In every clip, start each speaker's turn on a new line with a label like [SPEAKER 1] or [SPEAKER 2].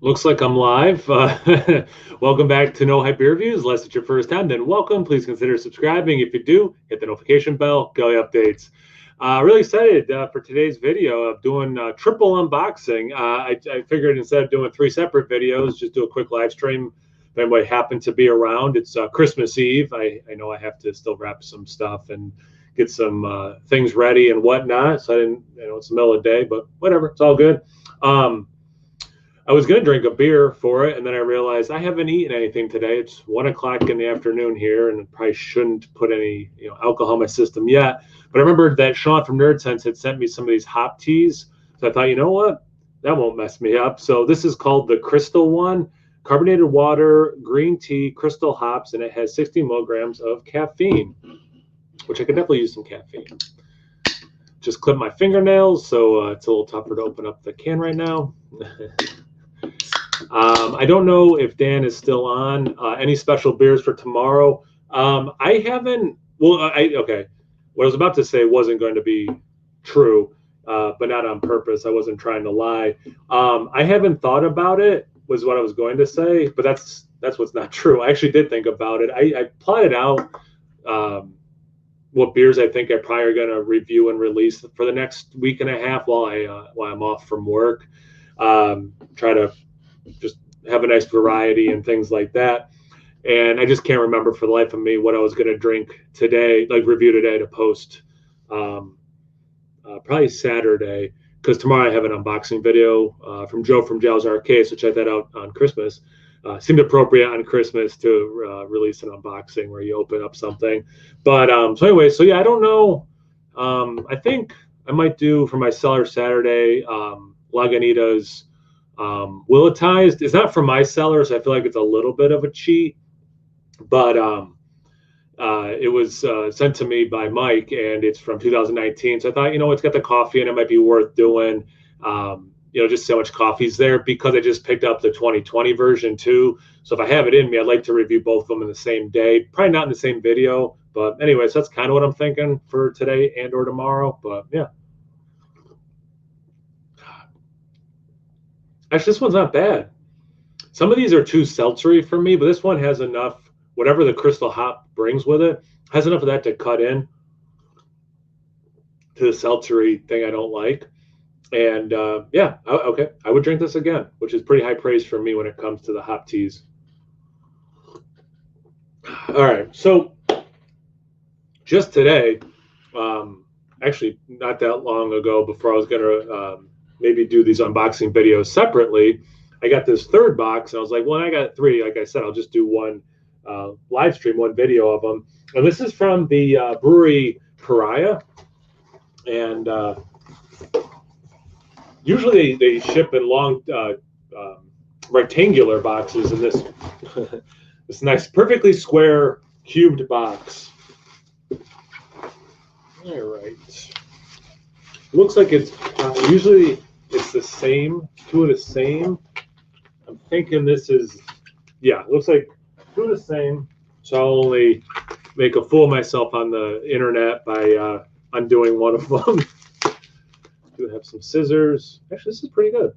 [SPEAKER 1] Looks like I'm live. Welcome back to No Hype Beer Reviews. Unless it's your first time, then welcome. Please consider subscribing. If you do, hit the notification bell, daily updates. Really excited for today's video of doing triple unboxing. I figured instead of doing three separate videos, just do a quick live stream. If anybody happened to be around, it's Christmas Eve. I know I have to still wrap some stuff and get some things ready and whatnot. So I didn't, it's the middle of the day, but whatever, it's all good. Um, I was going to drink a beer for it, and then I realized I haven't eaten anything today. It's 1 o'clock in the afternoon here, and I probably shouldn't put any alcohol in my system yet. But I remembered that Sean from Nerd Sense had sent me some of these hop teas, so I thought, you know what, that won't mess me up. So this is called the Crystal one, carbonated water, green tea, crystal hops, and it has 60 milligrams of caffeine, which I could definitely use some caffeine. Just clip my fingernails, so it's a little tougher to open up the can right now. I don't know if Dan is still on. Any special beers for tomorrow? I haven't. Well, okay. What I was about to say wasn't going to be true, but not on purpose. I wasn't trying to lie. I haven't thought about it. Was what I was going to say, but that's what's not true. I actually did think about it. I plotted out what beers I think I probably are going to review and release for the next week and a half while I'm off from work. Try to just have a nice variety and things like that. And I just can't remember for the life of me what I was going to drink today, like review today to post probably Saturday, because tomorrow I have an unboxing video from Joe from Jow's Arcade, so check that out on Christmas. Seemed appropriate on Christmas to release an unboxing where you open up something. But so anyway, so yeah, I don't know. I think I might do for my Cellar Saturday Lagunitas Willetized. It's not from my cellar, so I feel like it's a little bit of a cheat, but it was sent to me by Mike, and it's from 2019. So I thought, it's got the coffee, and it might be worth doing. Just so much coffee's there, because I just picked up the 2020 version too. So if I have it in me, I'd like to review both of them in the same day. Probably not in the same video, but anyway, so that's kind of what I'm thinking for today and or tomorrow. But yeah. Actually, this one's not bad. Some of these are too seltzery for me, but this one has enough, whatever the crystal hop brings with it, has enough of that to cut in to the seltzery thing I don't like. And yeah, okay, I would drink this again, which is pretty high praise for me when it comes to the hop teas. All right, so just today, actually not that long ago, before I was going to maybe do these unboxing videos separately, I got this third box, and I was like, well, I got three. Like I said, I'll just do one live stream, one video of them. And this is from the brewery Pariah. And usually they ship in long rectangular boxes in this this nice, perfectly square cubed box. All right. Looks like it's usually it's the same, two of the same. I'm thinking this is, yeah, it looks like two of the same. So I'll only make a fool of myself on the internet by undoing one of them. Do have some scissors. Actually, this is pretty good.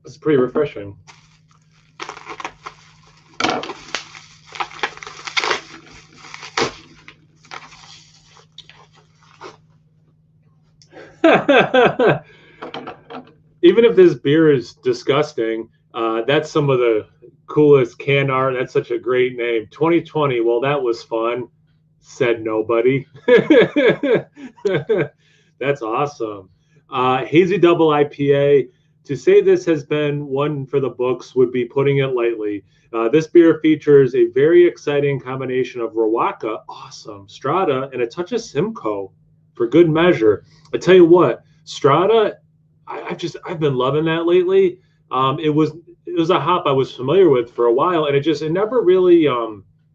[SPEAKER 1] This is pretty refreshing. Even if this beer is disgusting, that's some of the coolest can art. That's such a great name. 2020. Well, that was fun, said nobody. That's awesome. Hazy Double IPA. To say this has been one for the books would be putting it lightly. This beer features a very exciting combination of Rawaka, awesome, Strata, and a touch of Simcoe for good measure. I tell you what, Strata, I've been loving that lately. It was a hop I was familiar with for a while, and it never really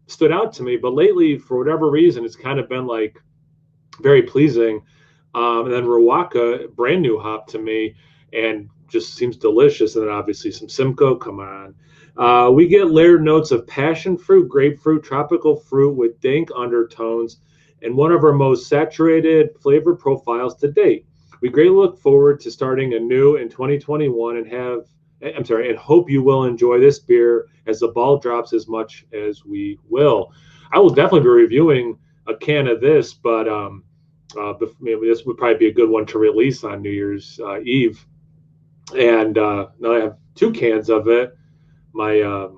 [SPEAKER 1] stood out to me. But lately, for whatever reason, it's kind of been like very pleasing. And then Rawaka, brand new hop to me, and just seems delicious. And then obviously some Simcoe. Come on. We get layered notes of passion fruit, grapefruit, tropical fruit with dank undertones, and one of our most saturated flavor profiles to date. We greatly look forward to starting anew in 2021 and I'm sorry, and hope you will enjoy this beer as the ball drops as much as we will. I will definitely be reviewing a can of this, but maybe this would probably be a good one to release on New Year's Eve. And now I have 2 cans of it. My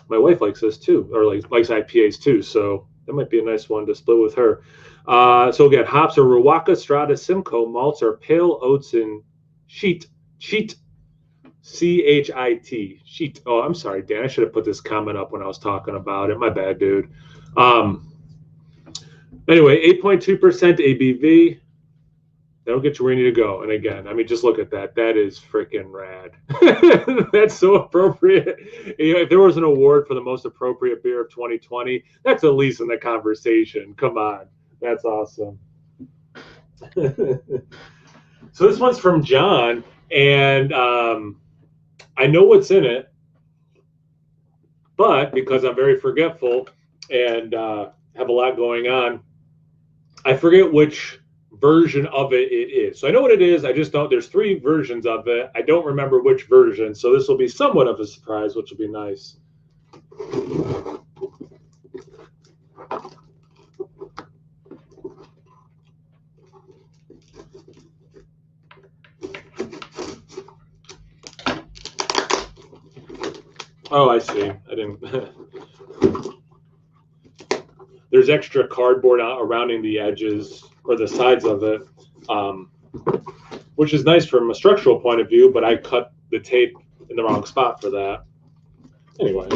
[SPEAKER 1] wife likes this too, or likes IPAs too, so that might be a nice one to split with her. So again, hops are Ruwaka, Strata, Simcoe. Malts are pale oats and sheet, CHIT. Sheet. Oh, I'm sorry, Dan. I should have put this comment up when I was talking about it. My bad, dude. Anyway, 8.2% ABV. That'll get you where you need to go. And again, I mean, just look at that. That is freaking rad. That's so appropriate. You know, if there was an award for the most appropriate beer of 2020, that's at least in the conversation. Come on. That's awesome. So this one's from John, and I know what's in it, but because I'm very forgetful and have a lot going on, I forget which version of it is. So I know what it is. I just don't. There's 3 versions of it. I don't remember which version. So this will be somewhat of a surprise, which will be nice. Oh, I see. I didn't. There's extra cardboard surrounding the edges or the sides of it, which is nice from a structural point of view, but I cut the tape in the wrong spot for that. Anyway,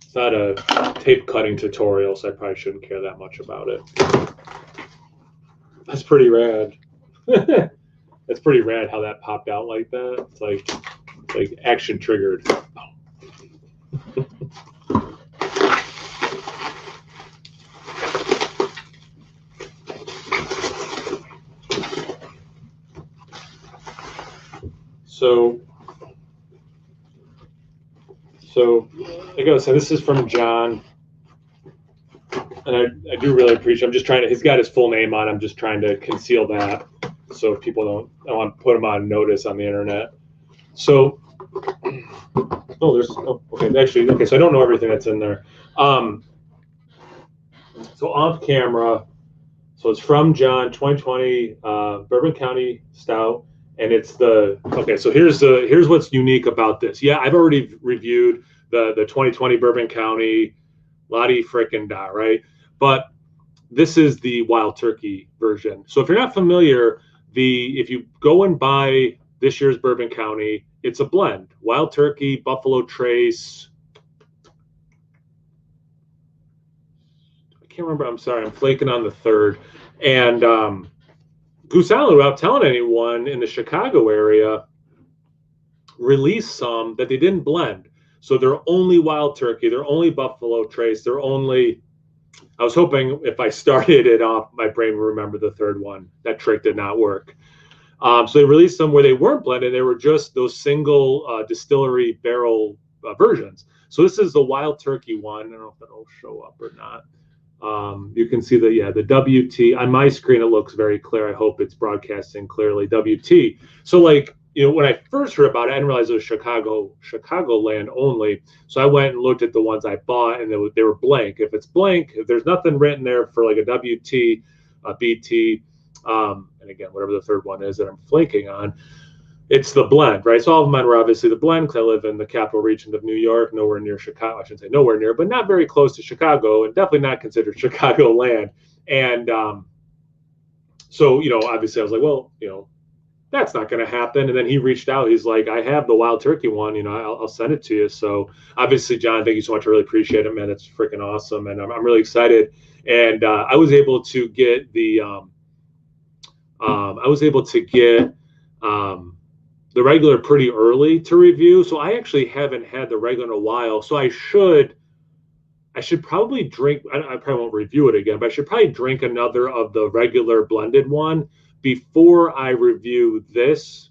[SPEAKER 1] it's not a tape cutting tutorial, so I probably shouldn't care that much about it. That's pretty rad. That's pretty rad how that popped out like that. It's like action triggered. So like I said, this is from John, and I do really appreciate. I'm just trying to. He's got his full name on. I'm just trying to conceal that, so if people don't, I want to put him on notice on the internet. So, okay. Actually, okay. So I don't know everything that's in there. So off camera. So it's from John, 2020 Bourbon County Stout. And it's okay. So here's what's unique about this. Yeah, I've already reviewed the 2020 Bourbon County, Lottie frickin' da, right? But this is the Wild Turkey version. So if you're not familiar, if you go and buy this year's Bourbon County, it's a blend: Wild Turkey, Buffalo Trace. I can't remember. I'm sorry. I'm flaking on the third. And Goose Island, without telling anyone in the Chicago area, released some that they didn't blend. So they're only Wild Turkey, they're only Buffalo Trace, they're only. I was hoping if I started it off, my brain would remember the third one. That trick did not work. So they released some where they weren't blended. They were just those single distillery barrel versions. So this is the Wild Turkey one. I don't know if that'll show up or not. You can see the WT on my screen. It looks very clear. I hope it's broadcasting clearly. WT. So when I first heard about it, I didn't realize it was Chicagoland only. So I went and looked at the ones I bought, and they were blank. If it's blank, if there's nothing written there for like a WT, a BT, and again whatever the third one is that I'm flanking on, it's the blend, right? So all of mine were obviously the blend because I live in the capital region of New York, nowhere near Chicago. I shouldn't say nowhere near, but not very close to Chicago, and definitely not considered Chicagoland. And so, obviously I was like, well, that's not going to happen. And then he reached out. He's like, I have the Wild Turkey one, I'll send it to you. So obviously, John, thank you so much. I really appreciate it, man. That's freaking awesome. And I'm really excited. And I was able to get the regular pretty early to review. So I actually haven't had the regular in a while. So I should probably drink, I probably won't review it again, but I should probably drink another of the regular blended one before I review this.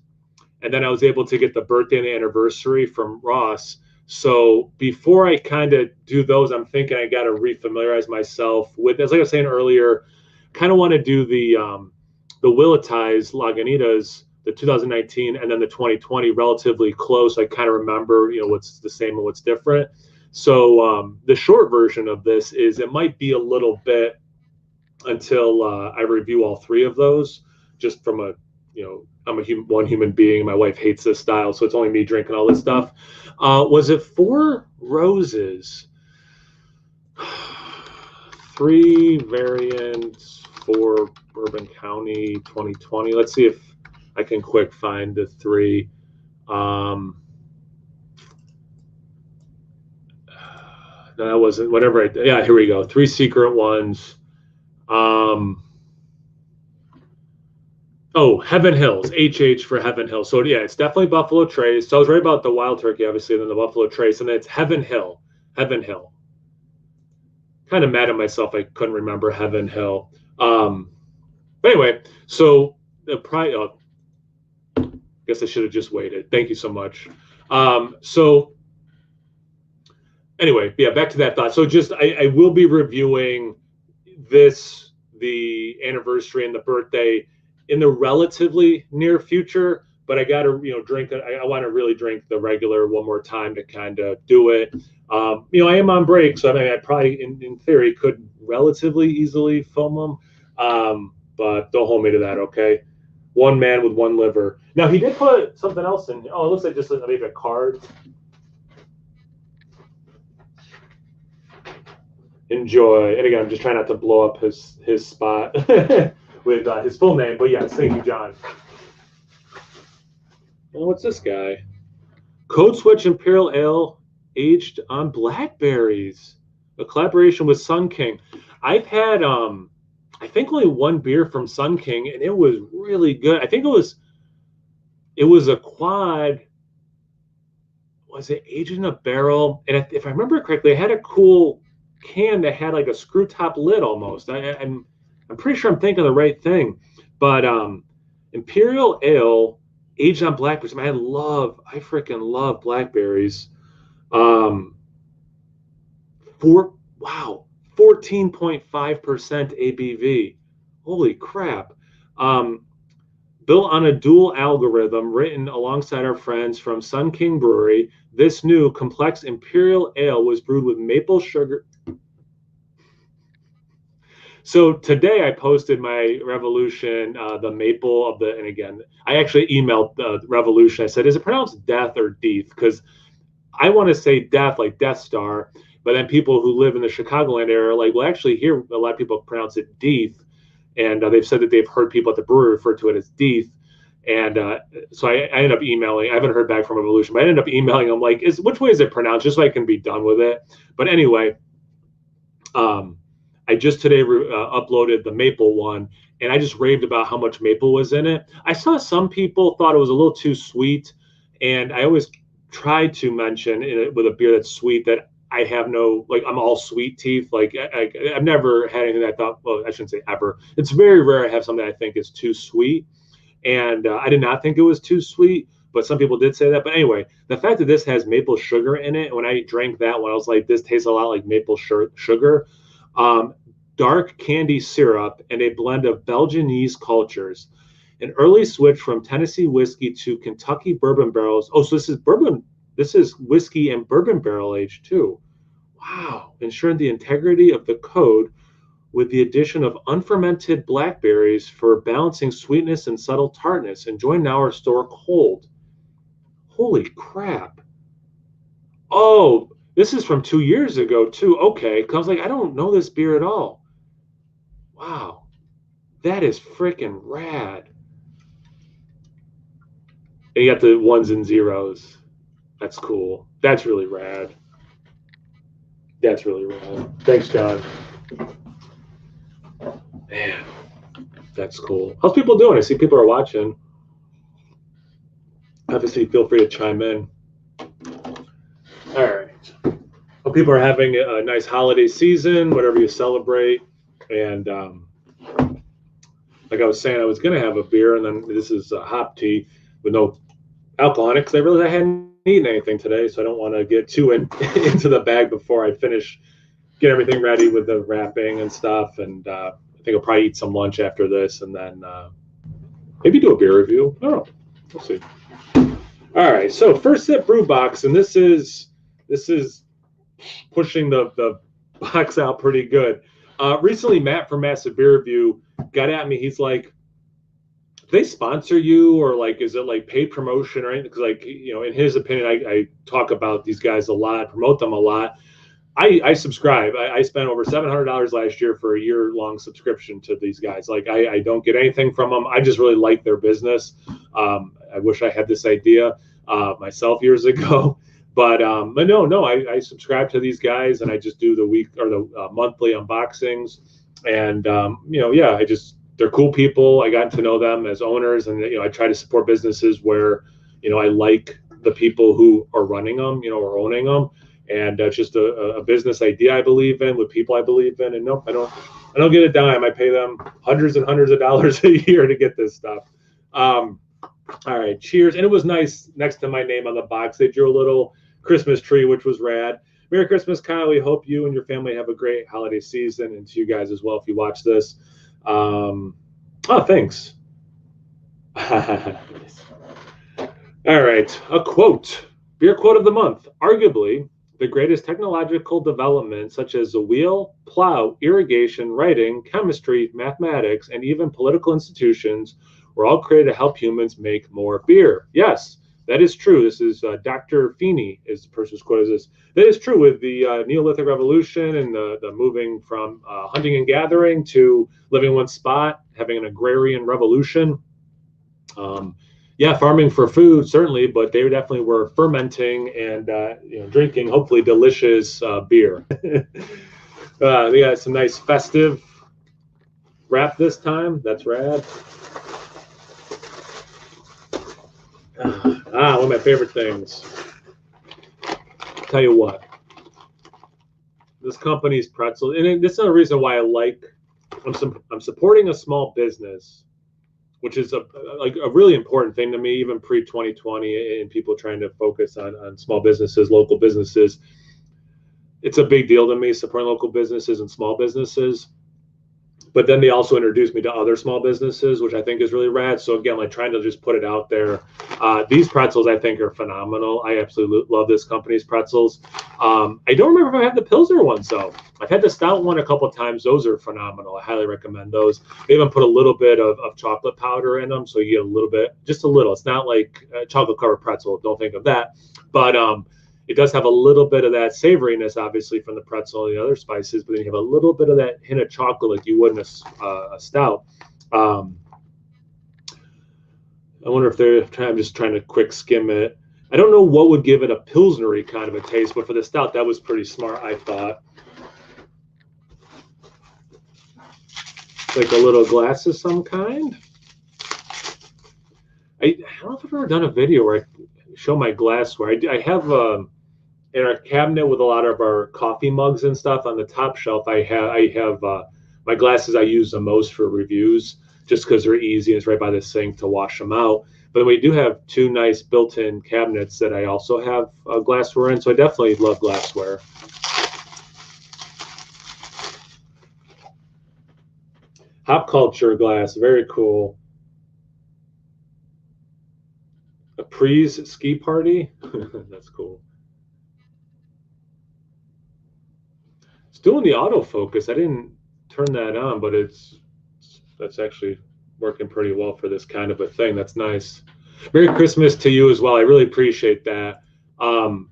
[SPEAKER 1] And then I was able to get the birthday and the anniversary from Ross. So before I kind of do those, I'm thinking I got to refamiliarize myself with, as like I was saying earlier, kind of want to do the Willati's Lagunitas, the 2019 and then the 2020 relatively close. I kind of remember, what's the same and what's different. So the short version of this is it might be a little bit until I review all three of those, just from a, I'm one human being. My wife hates this style, so it's only me drinking all this stuff. Was it Four Roses? 3 variants for Bourbon County 2020. Let's see if I can quick find the 3. No, that wasn't. Whatever. Yeah, here we go. 3 secret ones. Oh, Heaven Hills, HH for Heaven Hills. So yeah, it's definitely Buffalo Trace. So I was right about the Wild Turkey, obviously, and then the Buffalo Trace, and then it's Heaven Hill. Heaven Hill. Kind of mad at myself. I couldn't remember Heaven Hill. But anyway, so the guess I should have just waited. Thank you so much. So anyway, yeah, back to that thought. So just I will be reviewing this, the anniversary and the birthday, in the relatively near future, but I got to, drink it. I want to really drink the regular one more time to kind of do it. I am on break, so I mean, I probably, in theory, could relatively easily film them, but don't hold me to that, okay? One man with one liver. Now, he did put something else in. Oh, it looks like just maybe a card. Enjoy. And again, I'm just trying not to blow up his spot with his full name, but yes, thank you, John. And what's this guy? Code Switch Imperial Ale aged on blackberries, a collaboration with Sun King. I've had I think only one beer from Sun King, and it was really good. I think it was a quad. Was it aged in a barrel? And if I remember correctly, it had a cool can that had like a screw top lid almost. I'm pretty sure I'm thinking the right thing, but Imperial Ale aged on blackberries. I freaking love blackberries. 14.5% ABV. Holy crap. Built on a dual algorithm written alongside our friends from Sun King Brewery, this new complex Imperial Ale was brewed with maple sugar. So today I posted my Revolution, the maple of the, and again, I actually emailed the Revolution. I said, is it pronounced death or death? Because I want to say death, like Death Star, but then people who live in the Chicagoland area are like, well, actually here, a lot of people pronounce it death. And they've said that they've heard people at the brewery refer to it as death. And so I ended up emailing. I haven't heard back from Revolution, but I ended up emailing them like, which way is it pronounced, just so I can be done with it. But anyway, I just today uploaded the maple one, and I just raved about how much maple was in it. I saw some people thought it was a little too sweet, and I always try to mention with a beer that's sweet that I have no, like, I'm all sweet teeth. Like I've never had anything that I thought, well, I shouldn't say ever. It's very rare I have something I think is too sweet. And I did not think it was too sweet, but some people did say that. But anyway, the fact that this has maple sugar in it, when I drank that one, I was like, this tastes a lot like maple sugar. Dark candy syrup and a blend of Belgian yeast cultures. An early switch from Tennessee whiskey to Kentucky bourbon barrels. Oh, so this is bourbon. This is whiskey and bourbon barrel aged too. Wow. Ensuring the integrity of the code with the addition of unfermented blackberries for balancing sweetness and subtle tartness. Enjoy now or store cold. Holy crap. Oh, this is from 2 years ago too. Okay. I was like, I don't know this beer at all. Wow. That is freaking rad. And you got the ones and zeros. That's cool. That's really rad. That's really rad. Thanks, John. Man, that's cool. How's people doing? I see people are watching. Obviously, feel free to chime in. All right. Hope people are having a nice holiday season, whatever you celebrate. And like I was saying, I was going to have a beer, and then this is hop tea with no alcohol in it because I realized I hadn't eaten anything today, so I don't want to get too into the bag before I finish, get everything ready with the wrapping and stuff. And I think I'll probably eat some lunch after this, and then maybe do a beer review. I don't know. We'll see. All right, so first sip brew box, and this is pushing the box out pretty good. Recently, Matt from Massive Beer Review got at me. He's like, they sponsor you, or like, is it like paid promotion or anything? Because like, you know, in his opinion, I talk about these guys a lot, promote them a lot. I subscribe. I spent over $700 last year for a year-long subscription to these guys. Like, I don't get anything from them. I just really like their business. I wish I had this idea myself years ago. But no, I subscribe to these guys, and I just do the week or the monthly unboxings. And you know, yeah, they're cool people. I got to know them as owners, and you know, I try to support businesses where, you know, I like the people who are running them, you know, or owning them. And it's just a business idea I believe in, with people I believe in. And no, I don't get a dime. I pay them hundreds and hundreds of dollars a year to get this stuff. All right, cheers. And it was nice, next to my name on the box, they drew a little Christmas tree, which was rad. Merry Christmas, Kyle. We hope you and your family have a great holiday season, and to you guys as well if you watch this. Oh, thanks. All right, a quote. Beer quote of the month. Arguably, the greatest technological developments, such as the wheel, plow, irrigation, writing, chemistry, mathematics, and even political institutions, were all created to help humans make more beer. Yes, that is true. This is Dr. Feeney is the person who's quoted this. That is true with the Neolithic Revolution and the moving from hunting and gathering to living in one spot, having an agrarian revolution. Yeah, farming for food certainly, but they definitely were fermenting and you know, drinking hopefully delicious beer. They got some nice festive wrap this time. That's rad. One of my favorite things. Tell you what, this company's pretzel, and this is a reason why I like. I'm supporting a small business, which is a really important thing to me, even pre-2020, and people trying to focus on small businesses, local businesses. It's a big deal to me, supporting local businesses and small businesses. But then they also introduced me to other small businesses, which I think is really rad. So again, like trying to just put it out there. These pretzels I think are phenomenal. I absolutely love this company's pretzels. I don't remember if I had the Pilsner ones though. I've had the stout one a couple of times. Those are phenomenal. I highly recommend those. They even put a little bit of chocolate powder in them, so you get a little bit, just a little. It's not like a chocolate covered pretzel. Don't think of that. But it does have a little bit of that savoriness, obviously, from the pretzel and the other spices, but then you have a little bit of that hint of chocolate like you would in a stout. I wonder if I'm just trying to quick skim it. I don't know what would give it a Pilsnery kind of a taste, but for the stout, that was pretty smart, I thought. Like a little glass of some kind. I don't know if I've ever done a video where I show my glassware. I have in our cabinet with a lot of our coffee mugs and stuff on the top shelf. I have my glasses I use the most for reviews, just because they're easy and it's right by the sink to wash them out. But we do have two nice built-in cabinets that I also have glassware in, so I definitely love glassware. Hop culture glass, very cool. A Pre's ski party, that's cool. It's doing the autofocus. I didn't turn that on, but that's actually working pretty well for this kind of a thing. That's nice. Merry Christmas to you as well. I really appreciate that. And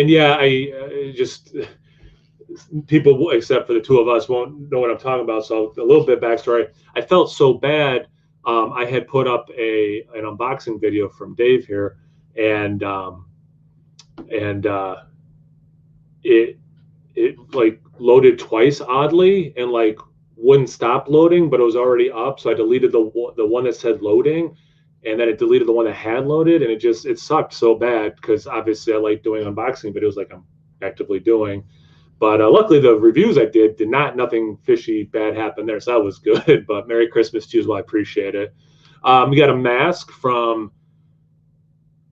[SPEAKER 1] yeah, I just people except for the two of us won't know what I'm talking about. So a little bit backstory. I felt so bad. I had put up an unboxing video from Dave here, and it like loaded twice oddly, and like wouldn't stop loading, but it was already up. So I deleted the one that said loading, and then it deleted the one that had loaded, and it sucked so bad because obviously I like doing unboxing videos like I'm actively doing. But luckily the reviews I did nothing fishy bad happened there, so that was good. But Merry Christmas to you as well. I appreciate it. We got a mask from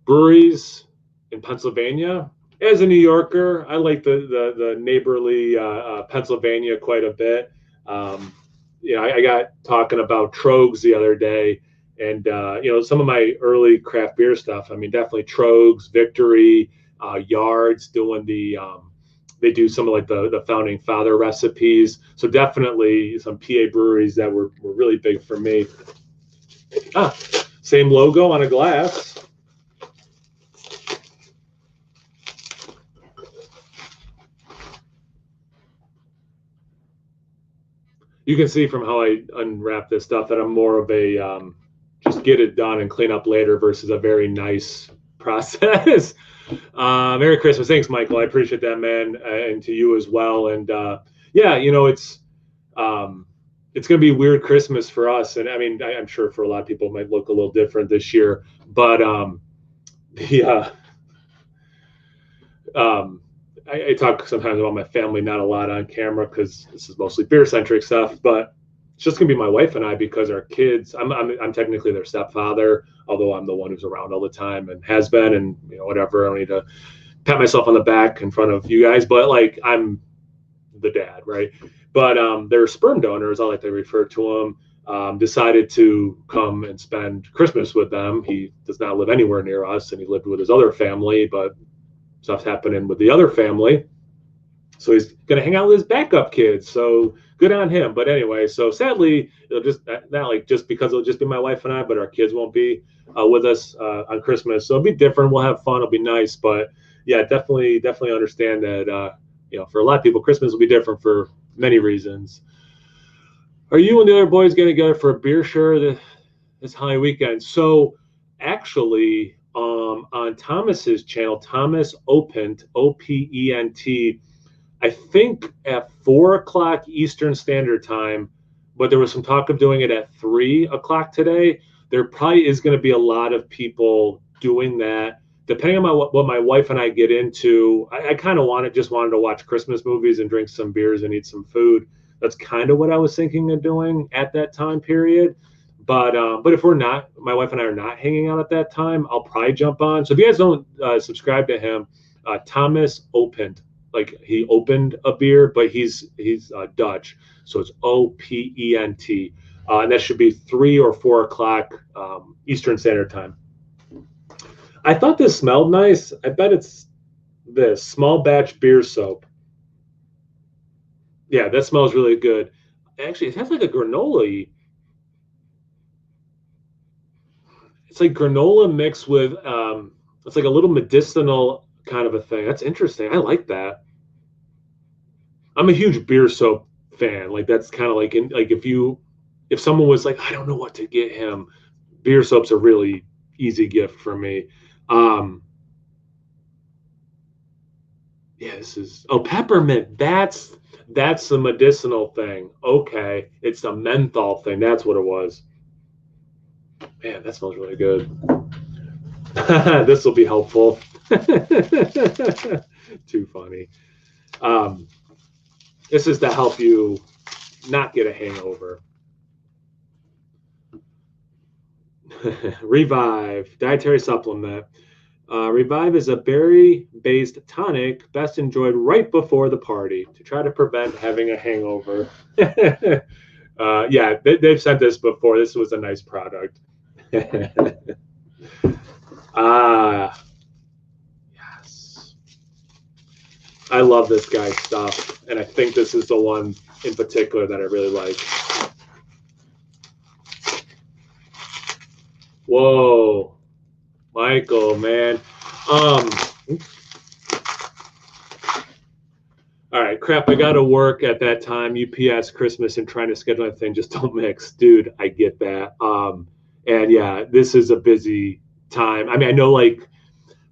[SPEAKER 1] breweries in Pennsylvania. As a New Yorker, I like the neighborly Pennsylvania quite a bit. You know, I got talking about Trogs the other day, And some of my early craft beer stuff. I mean, definitely Trogs, Victory, Yards doing they do some of like the founding father recipes. So definitely some PA breweries that were really big for me. Same logo on a glass. You can see from how I unwrap this stuff that I'm more of a just get it done and clean up later versus a very nice process. Merry Christmas. Thanks, Michael. I appreciate that, man. And to you as well. And yeah, it's going to be a weird Christmas for us. And I mean, I'm sure for a lot of people it might look a little different this year, but I talk sometimes about my family, not a lot on camera because this is mostly beer centric stuff, but it's just gonna be my wife and I because our kids, I'm technically their stepfather, although I'm the one who's around all the time and has been, and whatever. I don't need to pat myself on the back in front of you guys, but like I'm the dad, right? But they're sperm donors, I like to refer to them. Decided to come and spend Christmas with them. He does not live anywhere near us, and he lived with his other family, but stuff's happening with the other family. So he's going to hang out with his backup kids. So good on him. But anyway, so sadly, it'll just not like just because it'll just be my wife and I, but our kids won't be with us on Christmas. So it'll be different. We'll have fun. It'll be nice. But yeah, definitely understand that, for a lot of people, Christmas will be different for many reasons. Are you and the other boys getting together for a beer share this holiday weekend? So actually, on Thomas's channel, Thomas Opent, Opent, I think at 4 o'clock Eastern Standard Time, but there was some talk of doing it at 3 o'clock today. There probably is going to be a lot of people doing that. Depending on what my wife and I get into, I kind of just wanted to watch Christmas movies and drink some beers and eat some food. That's kind of what I was thinking of doing at that time period. But if we're not, my wife and I are not hanging out at that time, I'll probably jump on. So if you guys don't subscribe to him, Thomas Opent, like he opened a beer, but he's Dutch, so it's Opent, and that should be 3 or 4 o'clock Eastern Standard Time. I thought this smelled nice. I bet it's this small batch beer soap. Yeah, that smells really good. Actually, it has like a granola-y. It's like granola mixed with it's like a little medicinal kind of a thing. That's interesting. I like that. I'm a huge beer soap fan. Like that's kind of like if someone was like, I don't know what to get him, beer soap's a really easy gift for me. Yeah, this is peppermint. That's the medicinal thing. Okay, it's the menthol thing. That's what it was. Man, that smells really good. This will be helpful. Too funny. This is to help you not get a hangover. Revive, dietary supplement. Revive is a berry-based tonic best enjoyed right before the party to try to prevent having a hangover. Yeah, they've sent this before. This was a nice product. Yes. I love this guy's stuff, and I think this is the one in particular that I really like. Whoa, Michael, man. All right, crap, I got to work at that time, UPS, Christmas, and trying to schedule that thing just don't mix. Dude, I get that. And yeah, this is a busy time. I mean, I know like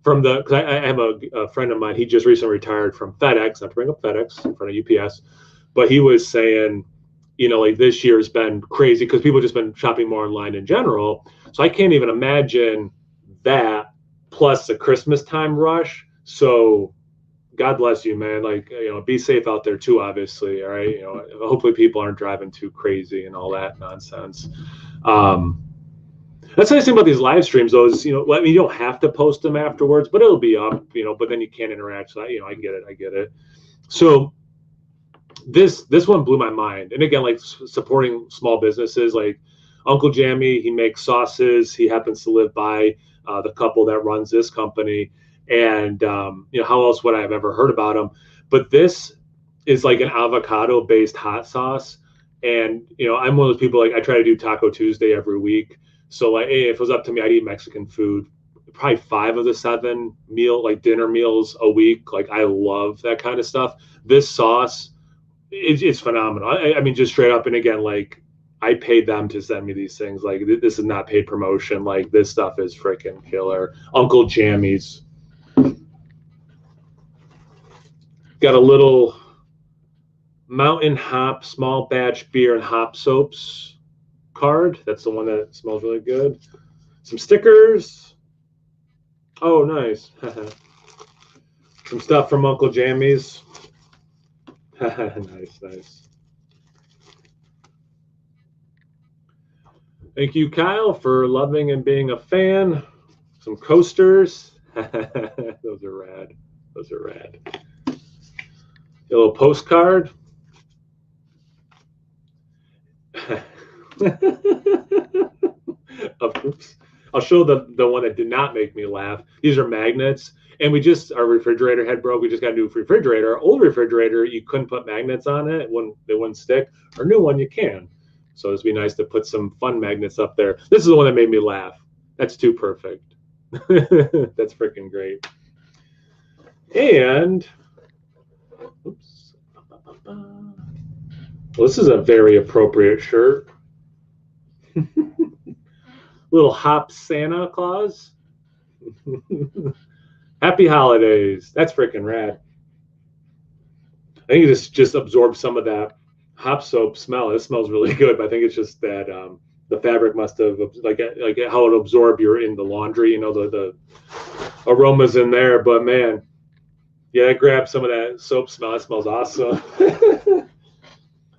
[SPEAKER 1] because I have a friend of mine, he just recently retired from FedEx, not to bring up FedEx in front of UPS, but he was saying, like this year has been crazy because people have just been shopping more online in general. So I can't even imagine that plus the Christmas time rush. So God bless you, man. Like, be safe out there too, obviously. All right. Hopefully people aren't driving too crazy and all that nonsense. That's the nice thing about these live streams, though, is, you don't have to post them afterwards, but it'll be up, but then you can't interact. So, I get it. So this one blew my mind. And again, like supporting small businesses, like Uncle Jammy, he makes sauces. He happens to live by the couple that runs this company. And, how else would I have ever heard about him? But this is like an avocado-based hot sauce. And, I'm one of those people, like, I try to do Taco Tuesday every week. So, like, hey, if it was up to me, I'd eat Mexican food probably 5 of the 7 dinner meals a week. Like, I love that kind of stuff. This sauce, it's phenomenal. I mean, just straight up. And again, like, I paid them to send me these things. Like, this is not paid promotion. Like, this stuff is freaking killer. Uncle Jammy's got a little Mountain Hop small batch beer and hop soaps card. That's the one that smells really good. Some stickers. Oh, nice. Some stuff from Uncle Jammy's. Nice. Thank you, Kyle, for loving and being a fan. Some coasters. Those are rad. A little postcard. Oops. I'll show the one that did not make me laugh. These are magnets. And our refrigerator head broke. We just got a new refrigerator. Our old refrigerator, you couldn't put magnets on it. They wouldn't stick. Our new one, you can. So it'd be nice to put some fun magnets up there. This is the one that made me laugh. That's too perfect. That's freaking great. And, oops. Well, this is a very appropriate shirt. Little hop Santa Claus. Happy holidays. That's freaking rad. I think it just absorbs some of that hop soap smell. It smells really good, but I think it's just that the fabric must have, like how it absorbed in the laundry, the aromas in there. But man, yeah, I grabbed some of that soap smell. It smells awesome.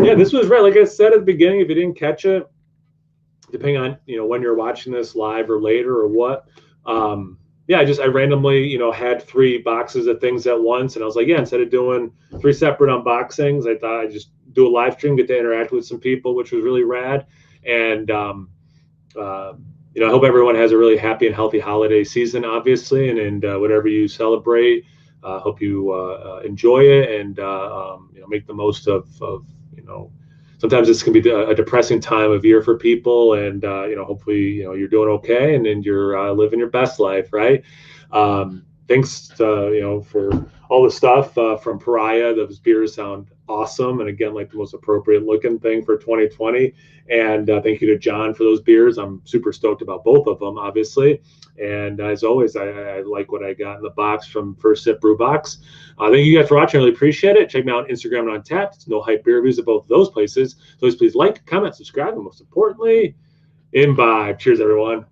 [SPEAKER 1] Yeah, this was right. Like I said at the beginning, if you didn't catch it, depending on when you're watching this live or later or what, I randomly had 3 boxes of things at once, and I was like, instead of doing 3 separate unboxings, I thought I'd just do a live stream, get to interact with some people, which was really rad. And I hope everyone has a really happy and healthy holiday season, obviously, and whatever you celebrate, hope you enjoy it and make the most of sometimes this can be a depressing time of year for people, and hopefully you're doing okay and you're living your best life, right? Thanks for all the stuff from Pariah. Those beers sound awesome, and again, like the most appropriate looking thing for 2020. And thank you to John for those beers. I'm super stoked about both of them, obviously. And as always, I like what I got in the box from First Sip Brew Box. Thank you guys for watching. I really appreciate it. Check me out on Instagram and on Untapped. It's No Hype Beer Reviews at both of those places. So please like, comment, subscribe, and most importantly, imbibe. Cheers, everyone.